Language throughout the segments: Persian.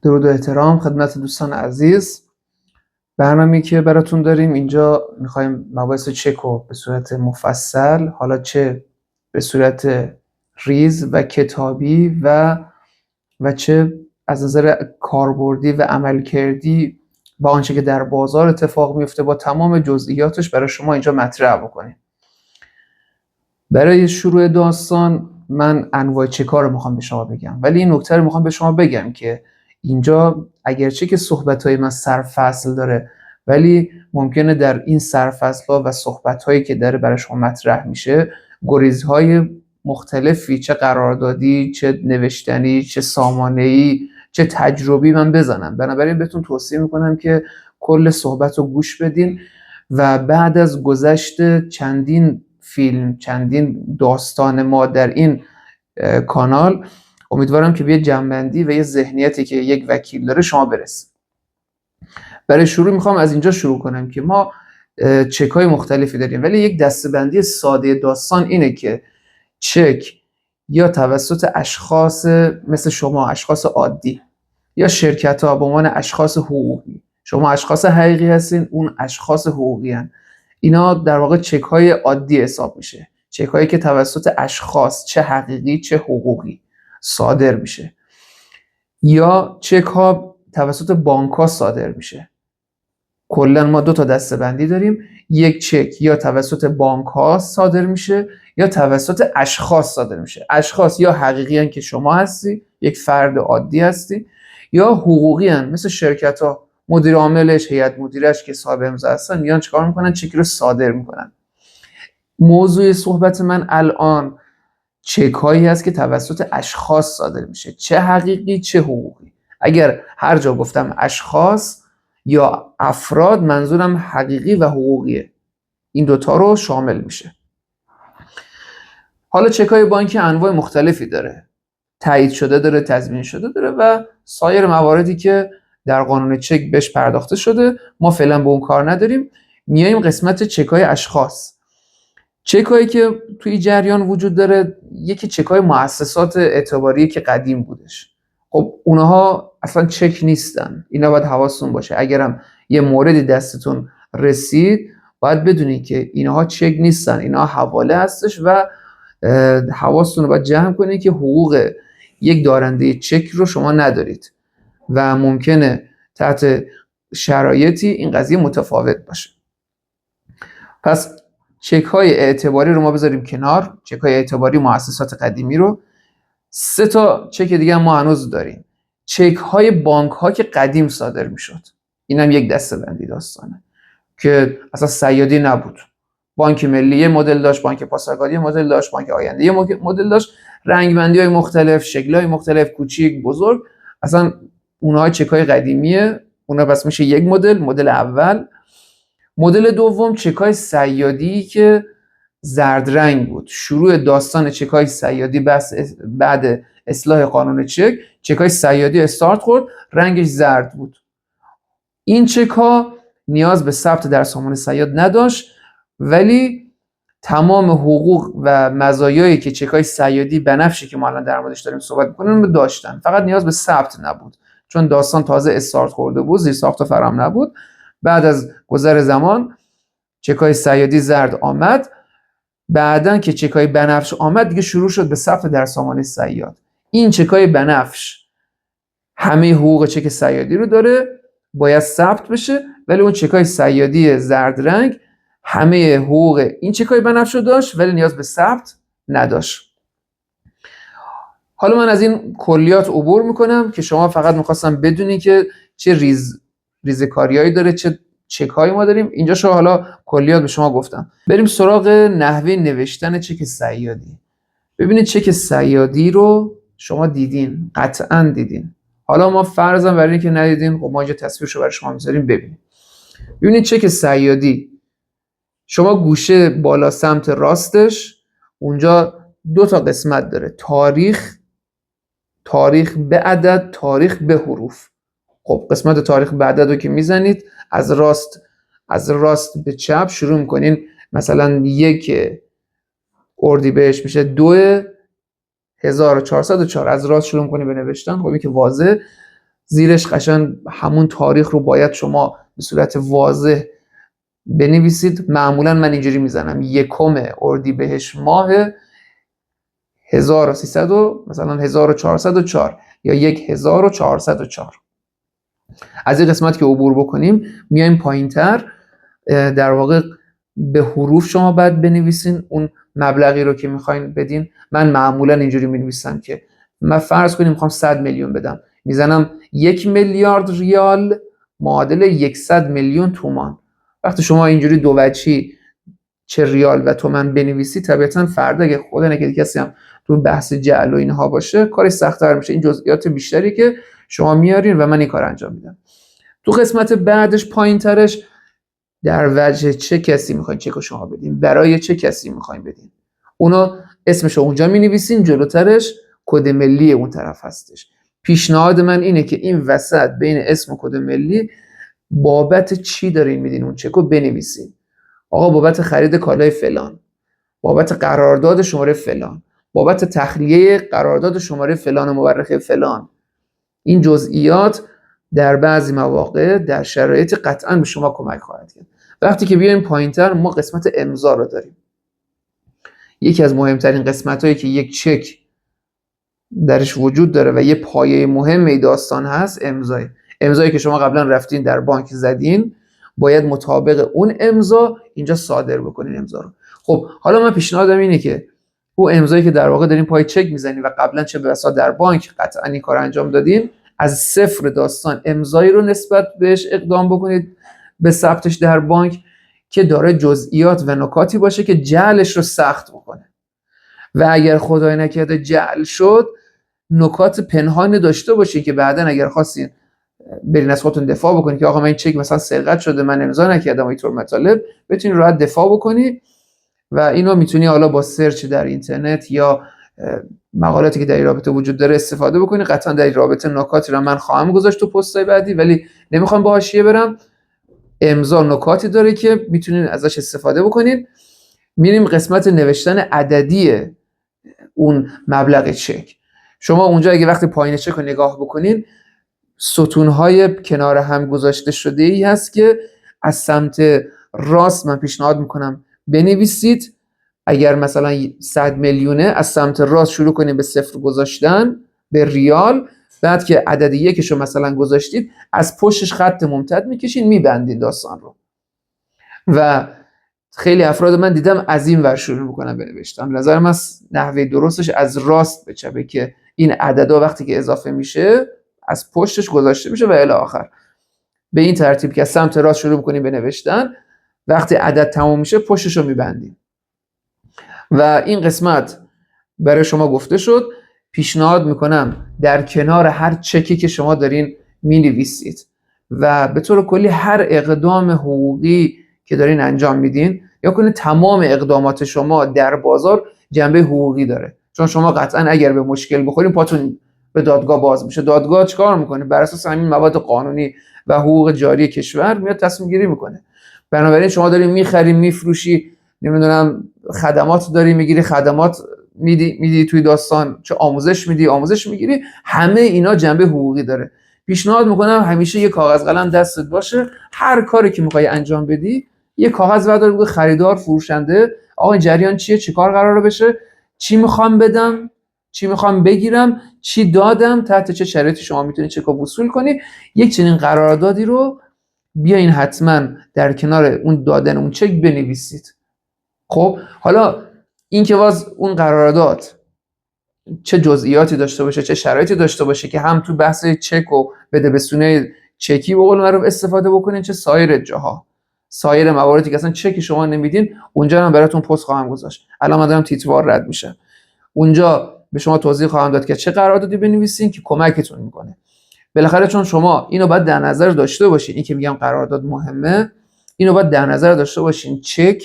درود و احترام خدمت دوستان عزیز. برنامه‌ای که براتون داریم اینجا می‌خوایم مباحث چک رو به صورت مفصل، حالا چه به صورت ریز و کتابی و چه از نظر کاربردی و عملکردی با آنچه که در بازار اتفاق میفته با تمام جزئیاتش برای شما اینجا مطرح بکنیم. برای شروع داستان من انواع چک‌ها رو میخوام به شما بگم، ولی این نکته رو میخوام به شما بگم که اینجا اگرچه که صحبت‌های من سرفصل داره، ولی ممکنه در این سرفصل‌ها و صحبت‌هایی که داره برای شما مطرح میشه گریزهای مختلفی، چه قراردادی، چه نوشتنی، چه سامانه‌ای، چه تجربی من بزنم. بنابراین بهتون توصیه میکنم که کل صحبت رو گوش بدین و بعد از گذشت چندین فیلم، چندین داستان ما در این کانال، امیدوارم که به یه جنبندی و یه ذهنیتی که یک وکیل داره شما برسید. برای شروع میخوام از اینجا شروع کنم که ما چک‌های مختلفی داریم، ولی یک دسته‌بندی ساده داستان اینه که چک یا توسط اشخاص مثل شما، اشخاص عادی، یا شرکت‌ها به عنوان اشخاص حقوقی، شما اشخاص حقیقی هستین، اون اشخاص حقوقی هستین، اینا در واقع چک‌های عادی حساب میشه، چک‌هایی که توسط اشخاص چه حقیقی چه حقوقی صادر میشه. یا چک‌ها توسط بانک‌ها صادر میشه. کلا ما دو تا دسته‌بندی داریم، یک چک یا توسط بانک‌ها صادر میشه یا توسط اشخاص صادر میشه. اشخاص یا حقیقی هستن که شما هستی، یک فرد عادی هستی، یا حقوقی هستن مثل شرکت‌ها، مدیر عاملش، هیئت مدیرش که صاحب امضا هستن میان چیکار میکنن؟ چک رو صادر میکنن. موضوع صحبت من الان چک هایی هست که توسط اشخاص صادر میشه، چه حقیقی چه حقوقی. اگر هر جا گفتم اشخاص یا افراد، منظورم حقیقی و حقوقیه، این دوتا رو شامل میشه. حالا چک های بانکی انواع مختلفی داره، تایید شده داره، تضمین شده داره و سایر مواردی که در قانون چک بهش پرداخته شده. ما فعلا به اون کار نداریم. میایم قسمت چک های اشخاص. چک هایی که توی جریان وجود داره، یکی چک های مؤسسات اعتباری که قدیم بودش. خب اونها اصلا چک نیستن، اینا باید حواستون باشه. اگرم یه موردی دستتون رسید باید بدونید که اینها چک نیستن، اینها حواله هستش و حواستون رو باید جمع کنید که حقوق یک دارنده چک رو شما ندارید و ممکنه تحت شرایطی این قضیه متفاوت باشه. پس چک های اعتباری رو ما بذاریم کنار، چک های اعتباری مؤسسات قدیمی رو. سه تا چک دیگه ما هنوز داریم، چک های بانک ها که قدیم صادر میشد. اینم یک دسته‌بندی داستانه که اصلا صیادی نبود. بانک ملی یه مدل داشت، بانک پاسارگادی یه مدل داشت، بانک آینده یه مدل داشت، رنگبندی های مختلف، شکل های مختلف، کوچیک، بزرگ. اصلا اونها چک های قدیمیه، اونها بس میشه یک مدل اول. مدل دوم چک‌های صیادی که زرد رنگ بود. شروع داستان چک‌های صیادی بعد اصلاح قانون چک‌های صیادی استارت خورد، رنگش زرد بود. این چک‌ها نیاز به ثبت در سازمان صیاد نداشت، ولی تمام حقوق و مزایایی که چک‌های صیادی بنفشی که ما الان در موردش داریم صحبت می‌کنیم داشتن، فقط نیاز به ثبت نبود، چون داستان تازه استارت خورده بود، زیر ساخت فراهم نبود. بعد از گذر زمان چک‌های صیادی زرد آمد، بعدن که چک‌های بنفش آمد دیگه شروع شد به ثبت در سامانه صیاد. این چک‌های بنفش همه حقوق چک صیادی رو داره، باید ثبت بشه، ولی اون چک‌های صیادی زرد رنگ همه حقوق این چک‌های بنفش رو داشت ولی نیاز به ثبت نداشت. حالا من از این کلیات عبور میکنم که شما فقط میخواستم بدونی که چه ریزکاریایی داره، چه چک‌هایی ما داریم. اینجا شو حالا کلیات به شما گفتم. بریم سراغ نحوه نوشتن چک صیادی. ببینید چک صیادی رو شما دیدین، قطعاً دیدین. حالا ما فرضاً برای اینکه ندیدین، خب ما اینجا تصویرشو برای شما میذاریم ببینید. ببینید چک صیادی، شما گوشه بالا سمت راستش اونجا دو تا قسمت داره، تاریخ به عدد، تاریخ به حروف. خب قسمت تاریخ به عدد رو که میزنید از راست به چپ شروع میکنین، مثلا 1 اردیبهشت میشه 2 1404 از راست شروع میکنین به نوشتن. خب این که واضح. زیرش قشنگ همون تاریخ رو باید شما به صورت واضح بنویسید. معمولا من اینجوری میزنم 1 اردیبهشت ماه 1300 مثلا 1404 یا 1404. از این قسمت که عبور بکنیم میایم پایینتر، در واقع به حروف شما باید بنویسین اون مبلغی رو که میخواین بدین. من معمولا اینجوری مینویسم که من فرض کنیم میخوام 100 میلیون بدم، میزنم 1 میلیارد ریال معادل 100 میلیون تومان. وقتی شما اینجوری دو وجهی چه ریال و تومان بنویسی، طبیعتا فردا اگه خدا نکرده کسی هم تو بحث جعل و اینها باشه کارش سخت‌تر میشه. این جزئیات بیشتری که شما میارین و من این کار انجام میدم. تو قسمت بعدش پایینترش در وجه چه کسی میخواین چک رو شما بدین، برای چه کسی میخواین بدین، اونو اسمش رو اونجا مینویسین، جلوترش کد ملی اون طرف هستش. پیشنهاد من اینه که این وسط بین اسم و کد ملی بابت چی دارین میدین اون چک رو بنویسین. آقا بابت خرید کالای فلان، بابت قرارداد شماره فلان، بابت تخلیه قرارداد شماره فلان و مورخه فلان. این جزئیات در بعضی مواقع در شرایط قطعا به شما کمک خواهد کرد. وقتی که بیایم پایینتر ما قسمت امضا رو داریم. یکی از مهمترین قسمت‌هایی که یک چک درش وجود داره و یه پایه مهم داستان هست امضایی که شما قبلا رفتین در بانک زدین، باید مطابق اون امضا اینجا صادر بکنین امضا رو. خب حالا من پیشنهادم اینه که اون امضایی که در واقع دارین پای چک میزنین و قبلا چه بسا در بانک قطعا این کار انجام دادین، از صفر داستان امضایی رو نسبت بهش اقدام بکنید به ثبتش در بانک که داره جزئیات و نکاتی باشه که جعلش رو سخت بکنه. و اگر خدای نکرده جعل شد، نکات پنهان داشته باشین که بعداً اگر خواستین برین از خودتون دفاع بکنید که آقا من این چک مثلا سرقت شده من امضا نکردم و اینطور مطالب، بتونید راحت دفاع بکنی. و اینو میتونی حالا با سرچ در اینترنت یا مقالاتی که در این رابطه وجود داره استفاده بکنی. قطعا در این رابطه نکاتی رو من خواهم گذاشت تو پست‌های بعدی، ولی نمیخوام با حاشیه برم. امضا نکاتی داره که میتونین ازش استفاده بکنین. میریم قسمت نوشتن عددی اون مبلغ چک. شما اونجا اگه وقتی پایین چک رو نگاه بکنین، ستونهای کنار هم گذاشته شده ای هست که از سمت راست من پیشنهاد میکنم بنویسید. اگر مثلا 100 میلیونه، از سمت راست شروع کنید به صفر گذاشتن به ریال، بعد که عدد یکشو مثلا گذاشتید از پشتش خط ممتد میکشین میبندید داستان رو. و خیلی افراد من دیدم از این ور شروع میکنن بنوشتن. نظر من نحوه درستش از راست به چپه که این عددا وقتی که اضافه میشه از پشتش گذاشته میشه و الی آخر. به این ترتیب که از سمت راست شروع میکنیم به نوشتن، وقتی عدد تموم میشه پشتش رو میبندیم. و این قسمت برای شما گفته شد. پیشنهاد میکنم در کنار هر چکی که شما دارین مینویسید و به طور کلی هر اقدام حقوقی که دارین انجام میدین، یا کنید تمام اقدامات شما در بازار جنبه حقوقی داره. چون شما قطعا اگر به مشکل بخورین پاتون به دادگاه باز میشه. دادگاه چیکار میکنه؟ بر اساس همین مواد قانونی و حقوق جاری کشور میاد تصمیم گیری میکنه. بنابراین شما دارین میخرین، میفروشی، نمیدونم خدمات داری میگیری، خدمات میدی توی داستان، چه آموزش میدی، آموزش میگیری، همه اینا جنبه حقوقی داره. پیشنهاد میکنم همیشه یه کاغذ قلم دستت باشه. هر کاری که میخوای انجام بدی یه کاغذ بردار، بگو خریدار، فروشنده، آقا این جریان چیه، چی کار قراره بشه، چی میخوام بدم، چی میخوام بگیرم، چی دادم، تحت چه شرایطی شما میتونی چک رو وصول کنی. یک چنین قراردادی رو بیاین حتما در کنار اون دادن اون چک بنویسید. خب حالا این که باز اون قرارداد چه جزئیاتی داشته باشه، چه شرایطی داشته باشه که هم تو بحث چک و بده بسونه چکی به قول معروف استفاده بکنین، چه سایر جاها، سایر مواردی که اصلا چکی شما نمیدین، اونجا هم براتون پست خواهم گذاشت. الان من دارم تیتروار رد میشم، اونجا به شما توضیح خواهم داد که چه قراردادی بنویسین که کمکتون میکنه. بالاخره چون شما اینو باید در نظر داشته باشین، این که میگم قرارداد مهمه، اینو باید در نظر داشته باشین. چک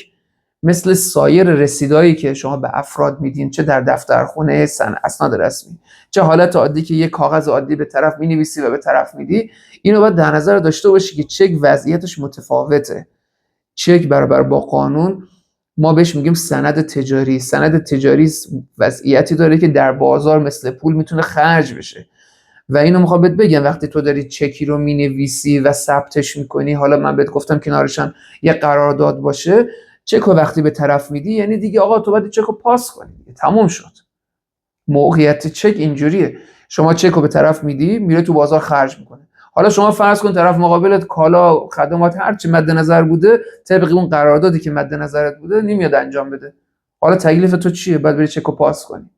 مثل سایر رسیدایی که شما به افراد میدین، چه در دفترخونه، اسناد رسمی، چه حالت عادی که یک کاغذ عادی به طرف مینویسی و به طرف میدی، اینو باید در نظر داشته باشی که چک وضعیتش متفاوته. چک برابر با قانون ما بهش میگیم سند تجاری. سند تجاری وضعیتی داره که در بازار مثل پول میتونه خرج بشه و اینو میخوام بهت بگم وقتی تو داری چکی رو مینویسی و ثبتش میکنی، حالا من بهت گفتم کنارشم یه قرارداد باشه، چک رو وقتی به طرف میدی یعنی دیگه آقا تو باید چک رو پاس کنی، تموم شد. موقعیت چک اینجوریه، شما چک رو به طرف میدی میره تو بازار خرج میکنه. حالا شما فرض کن طرف مقابلت کالا، خدمات، هر چی مد نظر بوده طبق اون قراردادی که مد نظرت بوده نمیاد انجام بده. حالا تکلیف تو چیه؟ باید بری چک رو پاس کنی.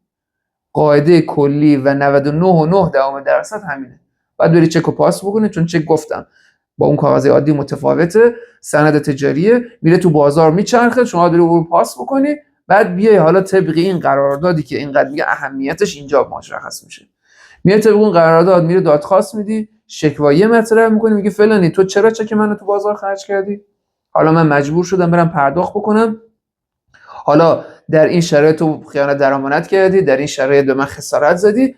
قاعده کلی و 99.9% همینه. باید بری چک رو پاس بکنی، چون چک گفتم با اون کاغذ عادی متفاوته، سند تجاریه، میره تو بازار میچرخه، شما داری اون پاس بکنی، بعد بیای حالا طبق این قراردادی که اینقدر میگه اهمیتش اینجا مشخص میشه، میای طبق اون قرارداد میره دادخواست میدی، شکوایه مطرح میکنی، میگه فلانی تو چرا چک منو تو بازار خرج کردی؟ حالا من مجبور شدم برم پرداخت بکنم، حالا در این شرایط تو خیانت در امانت کردی، در این شرایط به من خسارت زدی،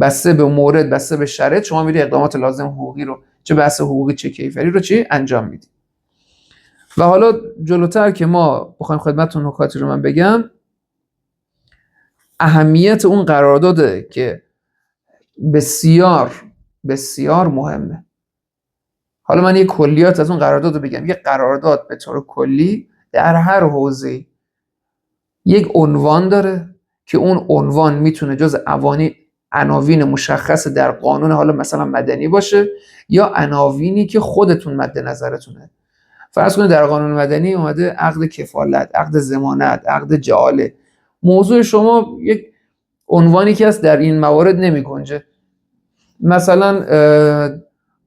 بسته به مورد، بسته به شرایط شما میری اقدامات لازم حقوقی رو، چه بحث حقوقی چه کیفری رو چی انجام میدی. و حالا جلوتر که ما بخوایم خدمتتون نکاتی رو من بگم، اهمیت اون قرارداده که بسیار بسیار مهمه. حالا من یه کلیات از اون قرارداد رو بگم. یه قرارداد به طور کلی در هر حوزه‌ای یک عنوان داره که اون عنوان میتونه جز عناوین مشخص در قانون، حالا مثلا مدنی باشه، یا عناوینی که خودتون مد نظرتونه. فرض کنید در قانون مدنی اومده عقد کفالت، عقد ضمانت، عقد جعاله. موضوع شما یک عنوانی که هست در این موارد نمی‌گنجه. مثلا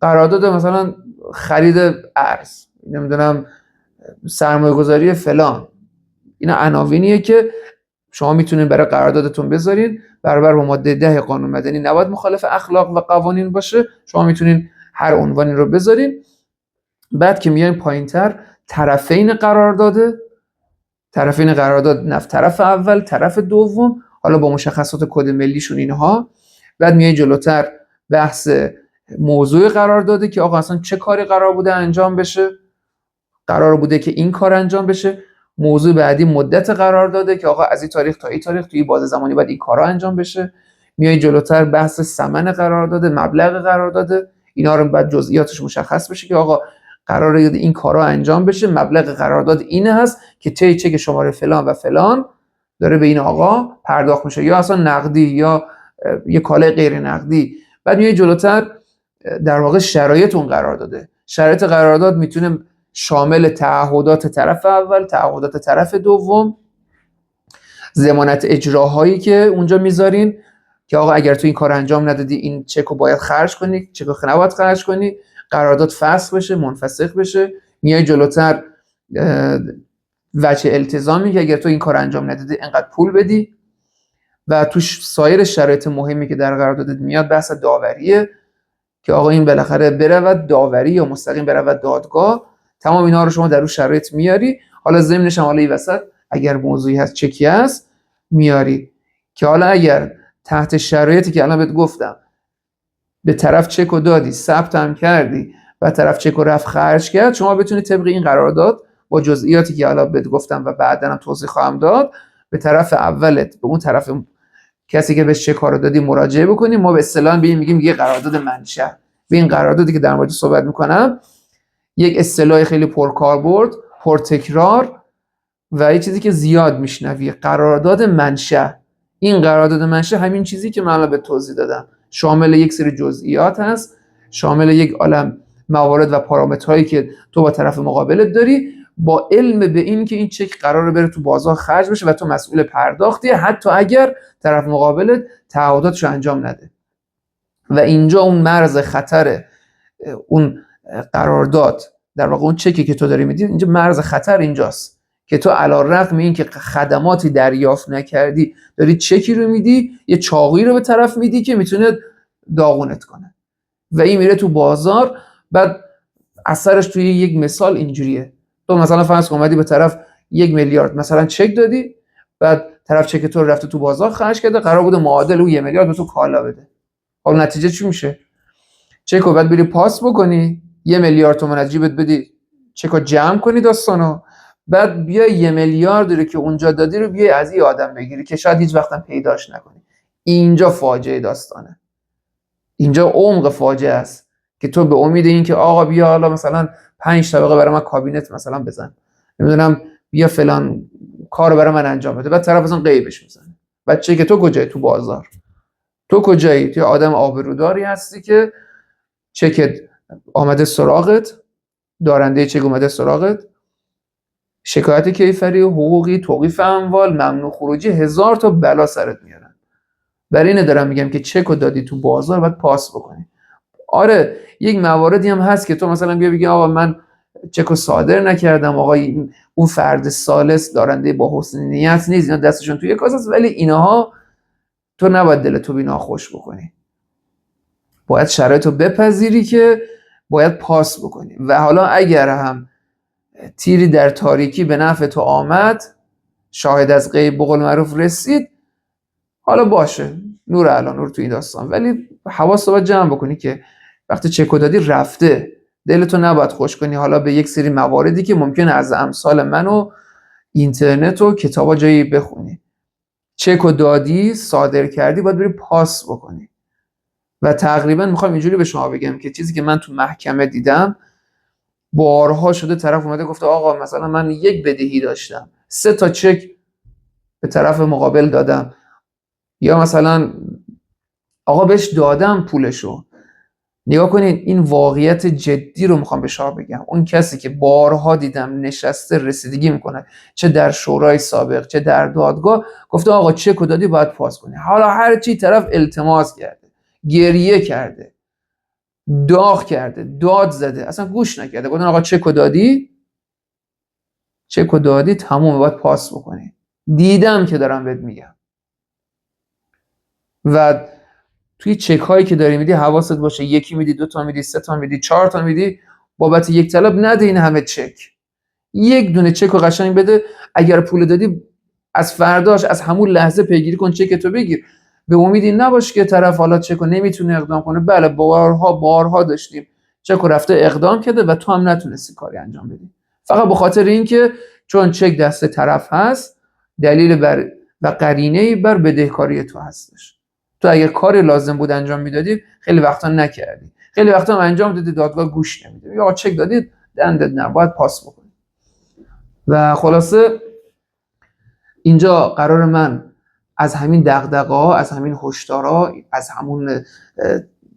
قرارداد مثلا خرید ارز، نمیدونم سرمایه‌گذاری فلان، اینا عناوینیه که شما میتونید برای قراردادتون بذارین، برابر با ماده 10 قانون مدنی نباید مخالف اخلاق و قوانین باشه، شما میتونین هر عنوانی رو بذارین. بعد که میایم پایینتر، طرفین قرارداد طرف اول، طرف دوم، حالا با مشخصات کد ملیشون اینها. بعد میایم جلوتر بحث موضوع قرارداده که آقا اصلا چه کاری قرار بوده انجام بشه، قرار بوده که این کار انجام بشه. موضوع بعدی مدت قرارداده که آقا از این تاریخ تا این تاریخ توی بازه زمانی باید این کارا انجام بشه. میای جلوتر بحث ثمن قرارداده، مبلغ قرارداده، اینا رو بعد جزئیاتش مشخص بشه که آقا قراره این کارا انجام بشه، مبلغ قرارداد اینه هست که طی چک شماره فلان و فلان داره به این آقا پرداخت میشه، یا اصلا نقدی یا یه کالای غیر نقدی. بعد میای جلوتر در واقع شرایط اون قرارداده. شرایط قرارداد میتونه شامل تعهدات طرف اول، تعهدات طرف دوم، ضمانت اجراهایی که اونجا میذارین که آقا اگر تو این کار انجام ندادی این چک رو باید خرج کنی، چک رو نباید خرج کنی، قرارداد فسخ بشه، منفسخ بشه. میای جلوتر وجه التزامی که اگر تو این کار انجام ندادی انقدر پول بدی. و توش سایر شرایط مهمی که در قراردادت میاد بحث داوریه که آقا این بالاخره برود داوری یا مستقیم برود دادگاه. تمام اینا رو شما در اون شرایط میاری. حالا ضمنش هم حالا این وسط اگر موضوعی هست، چکی هست، میاری که حالا اگر تحت شرایطی که الان بهت گفتم به طرف چک رو دادی، ثبت هم کردی و طرف چک رو رفت خرج کرد، شما بتونی طبق این قرارداد با جزئیاتی که الان بهت گفتم و بعداً هم توضیح خواهم داد به طرف اولت، به اون طرف کسی که بهش چک رو دادی مراجعه بکنی. ما به اصطلاح میگیم یه قرارداد منشأ. به این قراردادی که در موردش صحبت میکنم یک اصطلاح خیلی پرکاربرد، پرتکرار و یه چیزی که زیاد میشنوی، قرارداد منشأ. این قرارداد منشأ همین چیزی که من الان به توضیح دادم، شامل یک سری جزئیات هست، شامل یک عالم موارد و پارامترهایی که تو با طرف مقابلت داری، با علم به این که این چک قراره بره تو بازار خرج بشه و تو مسئول پرداختی، حتی اگر طرف مقابلت تعهداتشو انجام نده. و اینجا اون مرز خطر اون قرارداد، در واقع اون چکی که تو داری میدی، اینجا مرز خطر اینجاست که تو علی‌رغم این که خدماتی دریافت نکردی داری چکی رو میدی، یه چاقویی رو به طرف میدی که میتونه داغونت کنه و این میره تو بازار. بعد اثرش توی یک مثال اینجوریه، تو مثلا فرض کن اومدی به طرف 1 میلیارد مثلا چک دادی، بعد طرف چک تو رو رفته تو بازار خرج کرده، قرار بوده معادل اون 1 میلیارد به تو کالا بده. حالا نتیجه چی میشه؟ چک رو بعد بری پاس بکنی، 1 میلیارد تومان از جیبت بدی، چک رو جمع کنی داستانو، بعد بیای 1 میلیارد رو که اونجا دادی رو بیای از این آدم بگیری که شاید هیچ وقت هم پیداش نکنی. اینجا فاجعه داستانه. اینجا عمق فاجعه است که تو به امید این که آقا بیا حالا مثلا 5 طبقه برای من کابینت مثلا بزن، نمیدونم بیا فلان کارو برای من انجام بده، بعد طرف اصلا غیبش میزنه. بچه‌ای که تو کجایی تو بازار؟ تو کجایی؟ تو آدم آبروداری هستی که چکت آمده سراغت، دارنده چک اومده سراغت، شکایت کیفری، حقوقی، توقیف اموال، ممنوع خروجی، 1000 تا بلا سرت میارن. برای اینه دارم میگم که چکو دادی تو بازار باید پاس بکنی. آره یک مواردی هم هست که تو مثلا بیا بگی آقا من چکو صادر نکردم، آقا اون فرد ثالث دارنده با حسن نیت نیست، اینا دستشون توی کاسه است، ولی اینها تو نباید دلتو بی ناخوش بکنی. باید شرایطو بپذیری که باید پاس بکنی. و حالا اگر هم تیری در تاریکی به نفع تو آمد، شاهد از غیب به قول معروف رسید، حالا باشه، نور علی نور تو این داستان، ولی حواست باید جمع بکنی که وقتی چکو دادی رفته، دلتو نباید خوش کنی حالا به یک سری مواردی که ممکنه از امثال من و اینترنت و کتابا جایی بخونی. چکو دادی، صادر کردی، باید بری پاس بکنی. و تقریبا میخوام اینجوری به شما بگم که چیزی که من تو محکمه دیدم بارها شده طرف اومده گفته آقا مثلا من یک بدهی داشتم، 3 تا چک به طرف مقابل دادم، یا مثلا آقا بهش دادم پولشو. نگاه کنین این واقعیت جدی رو میخوام به شما بگم. اون کسی که بارها دیدم نشسته رسیدگی میکنه، چه در شورای سابق چه در دادگاه، گفته آقا چکو دادی باید پاس کنی. حالا هر چی طرف التماس کرده، گریه کرده، داغ کرده، داد زده، اصلا گوش نکرده، گفتن آقا چکو دادی، چکو دادی تمومه، باید پاس بکنی. دیدم که دارم بهت میگم. و توی چک هایی که داری میدی حواست باشه، یکی میدی، 2 تا میدی، 3 تا میدی، 4 تا میدی، بابت یک طلب نده این همه چک. یک دونه چک رو قشنگ بده. اگر پول دادی از فرداش، از همون لحظه پیگیری کن چک تو بگیر. به امید این نباش که طرف حالا چک رو نمیتونه اقدام کنه. بله بارها داشتیم چک رو رفته اقدام کرده و تو هم نتونستی کاری انجام بدی، فقط به خاطر اینکه چون چک دست طرف هست، دلیل بر و قرینه‌ای بر بدهکاری تو هستش. تو اگه کاری لازم بود انجام میدادی، خیلی وقتا نکردی، خیلی وقتا هم انجام دادی، دادگاه گوش نمیده، یا چک دادید دندت نباید پاس بکنی. و خلاصه اینجا قرار من از همین دغدغه‌ها، از همین هشدارها، از همون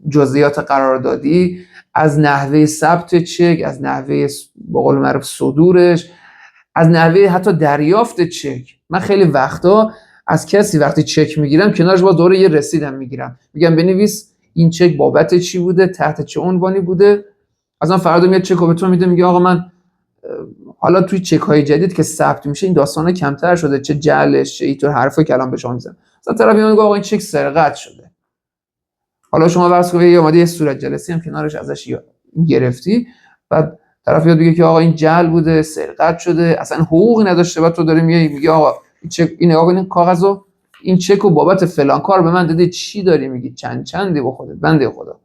جزئیات قراردادی، از نحوه ثبت چک، از نحوه به قول معروف صدورش، از نحوه حتی دریافت چک. من خیلی وقتا از کسی وقتی چک میگیرم کنارش با دوره یه رسیدم میگیرم، میگم بنویس این چک بابت چی بوده، تحت چه عنوانی بوده. اصلا فردا میاد چک رو به تو میده، میگه آقا من حالا توی چک های جدید که ثبت میشه این داستانا کمتر شده، چه جعلش چه اینطور حرفا کلام به شما میزنن. مثلا طرف میاد میگه آقا این چک سرقت شده. حالا شما فرض کنید اومدی یه صورت جلسی هم کنارش ازش گرفتی، بعد طرف میاد میگه که آقا این جعل بوده، سرقت شده، اصلا حقوقی نداشته، بعد تو داری میگی آقا این چک، این نگاه کن این کاغذو، این چک رو بابت فلان کار به من دادی، چی داری میگی؟ چندی به خودت بنده خدا.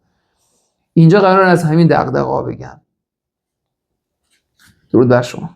اینجا قرار از همین دغدغه‌ها بگم. درود بر شما.